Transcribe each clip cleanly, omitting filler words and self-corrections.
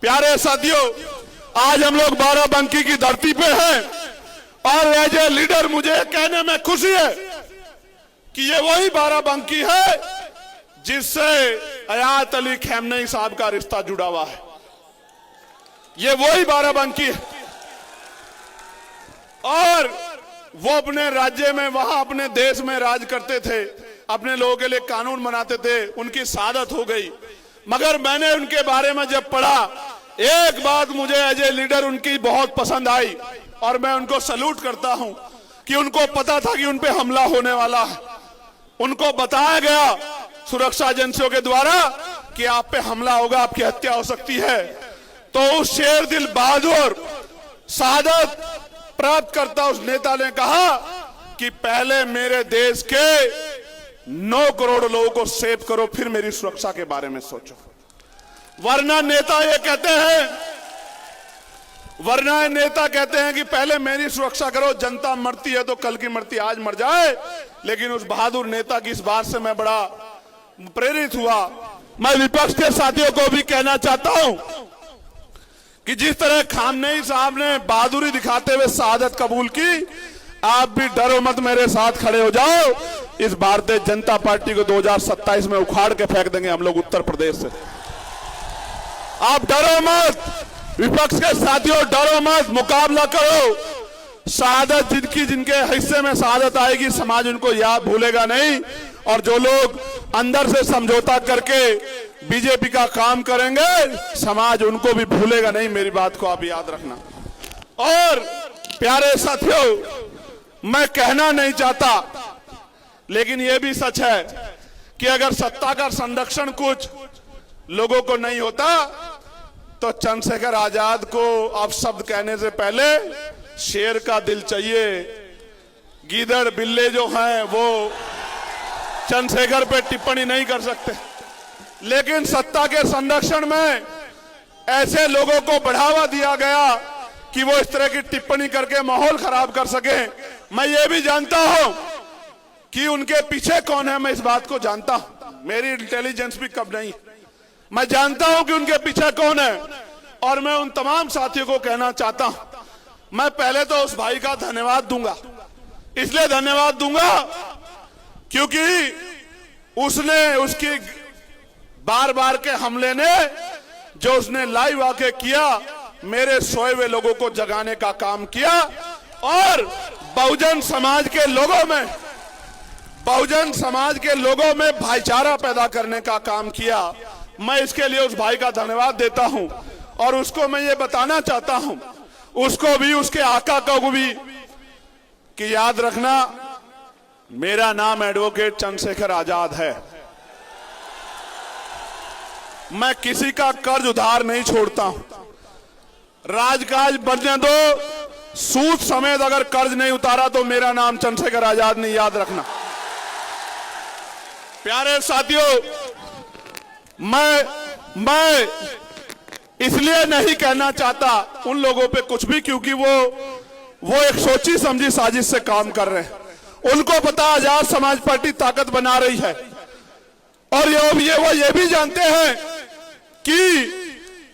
प्यारे साथियों, आज हम लोग बाराबंकी की धरती पे हैं और एज ए लीडर मुझे कहने में खुशी है कि ये वही बाराबंकी है जिससे अयात अली खamenei साहब का रिश्ता जुड़ा हुआ है। ये वही बाराबंकी है और वो अपने राज्य में, वहां अपने देश में राज करते थे, अपने लोगों के लिए कानून बनाते थे। उनकी शहादत हो गई, मगर मैंने उनके बारे में जब पढ़ा, एक बात मुझे एज ए लीडर उनकी बहुत पसंद आई और मैं उनको सैल्यूट करता हूं कि उनको पता था कि उन पे हमला होने वाला है। उनको बताया गया सुरक्षा एजेंसियों के द्वारा कि आप पे हमला होगा, आपकी हत्या हो सकती है। तो उस शेर दिल बहादुर शहादत प्राप्त करता उस नेता ने कहा कि पहले मेरे देश के 9 करोड़ लोगों को सेव करो, फिर मेरी सुरक्षा के बारे में सोचो। वरना नेता ये कहते हैं, वरना नेता कहते हैं कि पहले मेरी सुरक्षा करो, जनता मरती है तो कल की मरती आज मर जाए। लेकिन उस बहादुर नेता की इस बात से मैं बड़ा प्रेरित हुआ। मैं विपक्ष के साथियों को भी कहना चाहता हूं कि जिस तरह खamenei साहब ने बहादुरी दिखाते हुए शहादत कबूल की, आप भी डरो मत, मेरे साथ खड़े हो जाओ। इस भारतीय जनता पार्टी को 2027 में उखाड़ के फेंक देंगे हम लोग उत्तर प्रदेश से। आप डरो मत, विपक्ष के साथियों डरो मत, मुकाबला करो। शहादत जिनके हिस्से में शहादत आएगी, समाज उनको याद भूलेगा नहीं। और जो लोग अंदर से समझौता करके बीजेपी का काम करेंगे, समाज उनको भी भूलेगा नहीं। मेरी बात को आप याद रखना। और प्यारे साथियों, मैं कहना नहीं चाहता, लेकिन यह भी सच है कि अगर सत्ता का संरक्षण कुछ लोगों को नहीं होता तो चंद्रशेखर आजाद को अब शब्द कहने से पहले शेर का दिल चाहिए। गीदड़ बिल्ले जो हैं वो चंद्रशेखर पे टिप्पणी नहीं कर सकते, लेकिन सत्ता के संरक्षण में ऐसे लोगों को बढ़ावा दिया गया कि वो इस तरह की टिप्पणी करके माहौल खराब कर सके। मैं ये भी जानता हूं कि उनके पीछे कौन है, मैं इस बात को जानता हूं। मेरी इंटेलिजेंस भी कम नहीं, मैं जानता हूं कि उनके पीछे कौन है। और मैं उन तमाम साथियों को कहना चाहता हूं, मैं पहले तो उस भाई का धन्यवाद दूंगा। इसलिए धन्यवाद दूंगा क्योंकि उसने, उसकी बार बार के हमले ने, जो उसने लाइव आके किया, मेरे सोए हुए लोगों को जगाने का काम किया और बहुजन समाज के लोगों में भाईचारा पैदा करने का काम किया। मैं इसके लिए उस भाई का धन्यवाद देता हूं और उसको मैं ये बताना चाहता हूं, उसको भी, उसके आका को भी, कि याद रखना मेरा नाम एडवोकेट चंद्रशेखर आजाद है। मैं किसी का कर्ज उधार नहीं छोड़ता हूं। राजकाज बनने दो, सूद समेत अगर कर्ज नहीं उतारा तो मेरा नाम चंद्रशेखर आजाद नहीं, याद रखना। प्यारे साथियों, मैं इसलिए नहीं कहना चाहता उन लोगों पे कुछ भी, क्योंकि वो एक सोची समझी साजिश से काम कर रहे हैं। उनको पता आजाद समाज पार्टी ताकत बना रही है और वो ये भी जानते हैं कि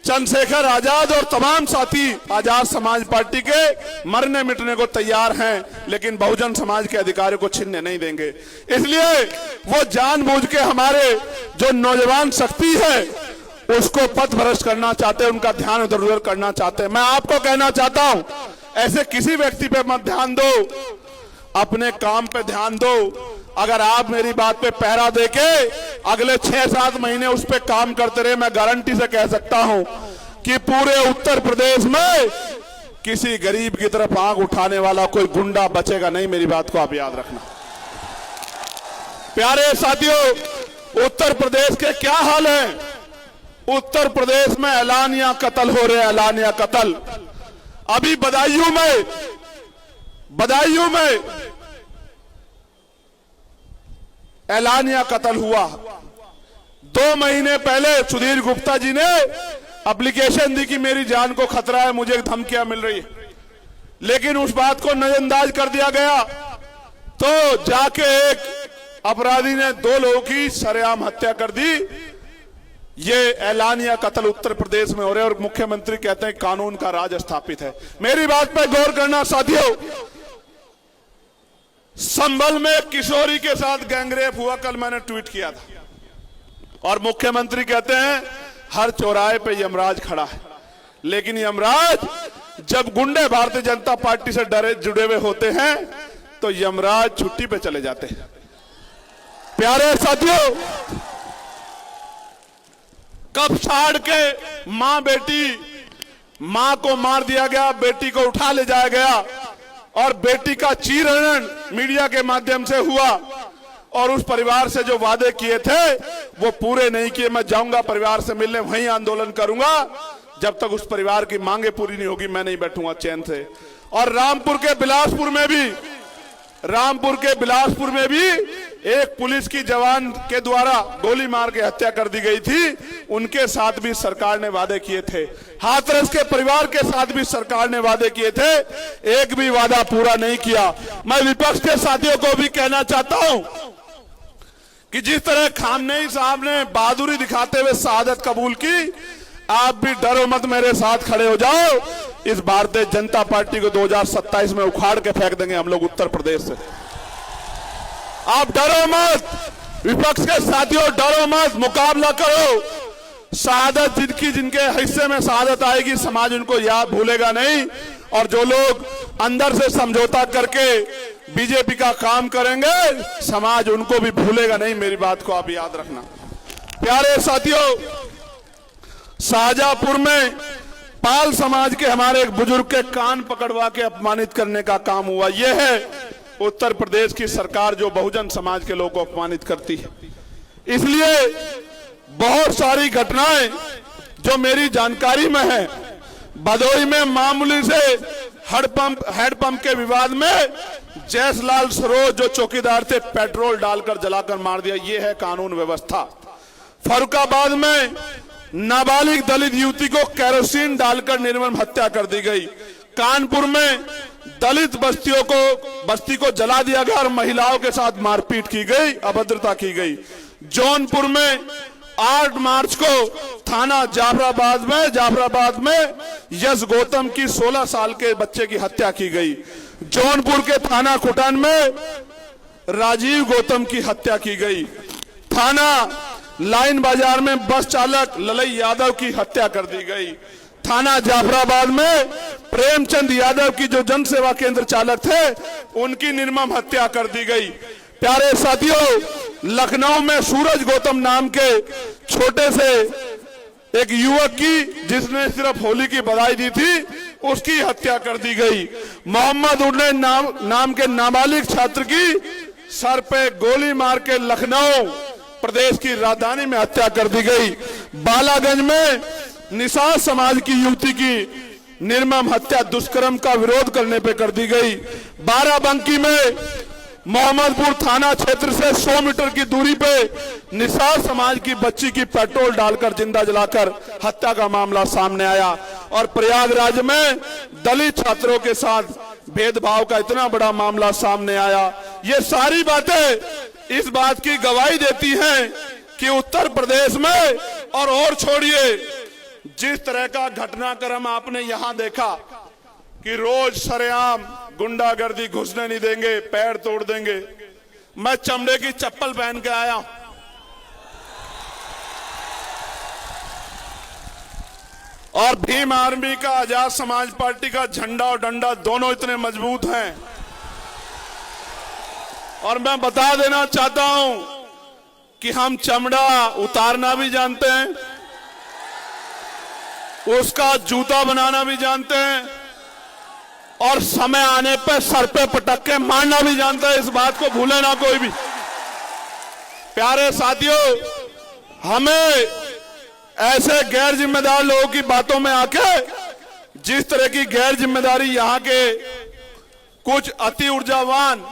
चंद्रशेखर आजाद और तमाम साथी आजाद समाज पार्टी के मरने मिटने को तैयार हैं, लेकिन बहुजन समाज के अधिकारों को छीनने नहीं देंगे। इसलिए वो जानबूझ के हमारे जो नौजवान शक्ति है उसको पथ भ्रष्ट करना चाहते हैं, उनका ध्यान इधर उधर करना चाहते हैं। मैं आपको कहना चाहता हूं, ऐसे किसी व्यक्ति पे मत ध्यान दो, अपने काम पे ध्यान दो। अगर आप मेरी बात पे पहरा देके अगले 6-7 महीने उस पे काम करते रहे, मैं गारंटी से कह सकता हूं कि पूरे उत्तर प्रदेश में किसी गरीब की तरफ आंख उठाने वाला कोई गुंडा बचेगा नहीं। मेरी बात को आप याद रखना। प्यारे साथियों, उत्तर प्रदेश के क्या हाल है? उत्तर प्रदेश में ऐलानिया कत्ल हो रहे, ऐलानिया कत्ल। अभी बदायूं में ऐलानिया कत्ल हुआ। 2 महीने पहले सुधीर गुप्ता जी ने एप्लीकेशन दी कि मेरी जान को खतरा है, मुझे धमकियां मिल रही है, लेकिन उस बात को नजरअंदाज कर दिया गया। तो जाके एक अपराधी ने 2 लोगों की सरेआम हत्या कर दी। ये ऐलानिया कत्ल उत्तर प्रदेश में हो रहे और मुख्यमंत्री कहते हैं कानून का राज स्थापित है। मेरी बात पर गौर करना साथियों, संभल में किशोरी के साथ गैंगरेप हुआ, कल मैंने ट्वीट किया था, और मुख्यमंत्री कहते हैं हर चौराहे पे यमराज खड़ा है। लेकिन यमराज जब गुंडे भारतीय जनता पार्टी से डरे जुड़े हुए होते हैं तो यमराज छुट्टी पे चले जाते हैं। प्यारे साथियों, कब साड़ के मां को मार दिया गया, बेटी को उठा ले जाया गया और बेटी का चीरहरण मीडिया के माध्यम से हुआ और उस परिवार से जो वादे किए थे वो पूरे नहीं किए। मैं जाऊंगा परिवार से मिलने, वहीं आंदोलन करूंगा, जब तक उस परिवार की मांगे पूरी नहीं होगी मैं नहीं बैठूंगा चैन से। और रामपुर के बिलासपुर में भी एक पुलिस की जवान के द्वारा गोली मार के हत्या कर दी गई थी, उनके साथ भी सरकार ने वादे किए थे। हाथरस के परिवार के साथ भी सरकार ने वादे किए थे, एक भी वादा पूरा नहीं किया। मैं विपक्ष के साथियों को भी कहना चाहता हूं कि जिस तरह खामनेई साहब ने बहादुरी दिखाते हुए शहादत कबूल की, आप भी डरो मत, मेरे साथ खड़े हो जाओ। इस भारतीय जनता पार्टी को 2027 में उखाड़ के फेंक देंगे हम लोग उत्तर प्रदेश से। आप डरो मत, विपक्ष के साथियों डरो मत, मुकाबला करो। शहादत जिनके हिस्से में शहादत आएगी, समाज उनको याद भूलेगा नहीं। और जो लोग अंदर से समझौता करके बीजेपी का काम करेंगे, समाज उनको भी भूलेगा नहीं। मेरी बात को आप याद रखना। प्यारे साथियों, शाहजहांपुर में पाल समाज के हमारे एक बुजुर्ग के कान पकड़वा के अपमानित करने का काम हुआ। यह है उत्तर प्रदेश की सरकार जो बहुजन समाज के लोगों को अपमानित करती है। इसलिए बहुत सारी घटनाएं जो मेरी जानकारी में है, भदोही में मामूली से हेडपंप के विवाद में जयसलाल सरोज जो चौकीदार थे, पेट्रोल डालकर जलाकर मार दिया। यह है कानून व्यवस्था। फर्रुखाबाद में नाबालिग दलित युवती को केरोसिन डालकर निर्मम हत्या कर दी गई। कानपुर में दलित बस्ती को जला दिया गया और महिलाओं के साथ मारपीट की गई, अभद्रता की गई। जौनपुर में 8 मार्च को थाना जाफराबाद में यश गौतम की 16 साल के बच्चे की हत्या की गई। जौनपुर के थाना खुटन में राजीव गौतम की हत्या की गई। थाना लाइन बाजार में बस चालक ललई यादव की हत्या कर दी गई। थाना जाफराबाद में प्रेमचंद यादव की जो जन सेवा केंद्र चालक थे, उनकी निर्मम हत्या कर दी गई। प्यारे साथियों, लखनऊ में सूरज गौतम नाम के छोटे से एक युवक की, जिसने सिर्फ होली की बधाई दी थी, उसकी हत्या कर दी गई। मोहम्मद उन्ने नाम के नाबालिग छात्र की सर पे गोली मार के लखनऊ प्रदेश की राजधानी में हत्या कर दी गई। बालागंज में निषाद समाज की युवती की निर्मम हत्या दुष्कर्म का विरोध करने पे कर दी गई। बाराबंकी में मोहम्मदपुर थाना क्षेत्र से 100 मीटर की दूरी पे निषाद समाज की बच्ची की पेट्रोल डालकर जिंदा जलाकर हत्या का मामला सामने आया। और प्रयागराज में दलित छात्रों के साथ भेदभाव का इतना बड़ा मामला सामने आया। ये सारी बातें इस बात की गवाही देती हैं कि उत्तर प्रदेश में, और छोड़िए, जिस तरह का घटनाक्रम आपने यहां देखा कि रोज सरेआम गुंडागर्दी घुसने नहीं देंगे, पैर तोड़ देंगे। मैं चमड़े की चप्पल पहन के आया और भीम आर्मी का, आजाद समाज पार्टी का झंडा और डंडा दोनों इतने मजबूत हैं। और मैं बता देना चाहता हूं कि हम चमड़ा उतारना भी जानते हैं, उसका जूता बनाना भी जानते हैं, और समय आने पे सर पे पटक के मारना भी जानते हैं। इस बात को भूले ना कोई भी। प्यारे साथियों, हमें ऐसे गैर जिम्मेदार लोगों की बातों में आके, जिस तरह की गैर जिम्मेदारी यहाँ के कुछ अति ऊर्जावान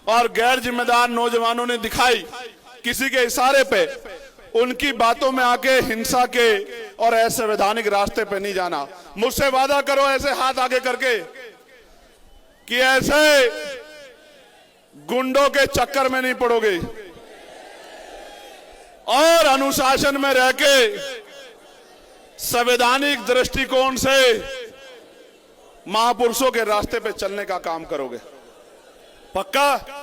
और गैर जिम्मेदार नौजवानों ने दिखाई किसी के इशारे पे, उनकी बातों में आके हिंसा के और असंवैधानिक रास्ते पे नहीं जाना। मुझसे वादा करो ऐसे हाथ आगे करके कि ऐसे गुंडों के चक्कर में नहीं पड़ोगे। और अनुशासन में रह के संवैधानिक दृष्टिकोण से महापुरुषों के रास्ते पे चलने का काम करोगे। पक्का?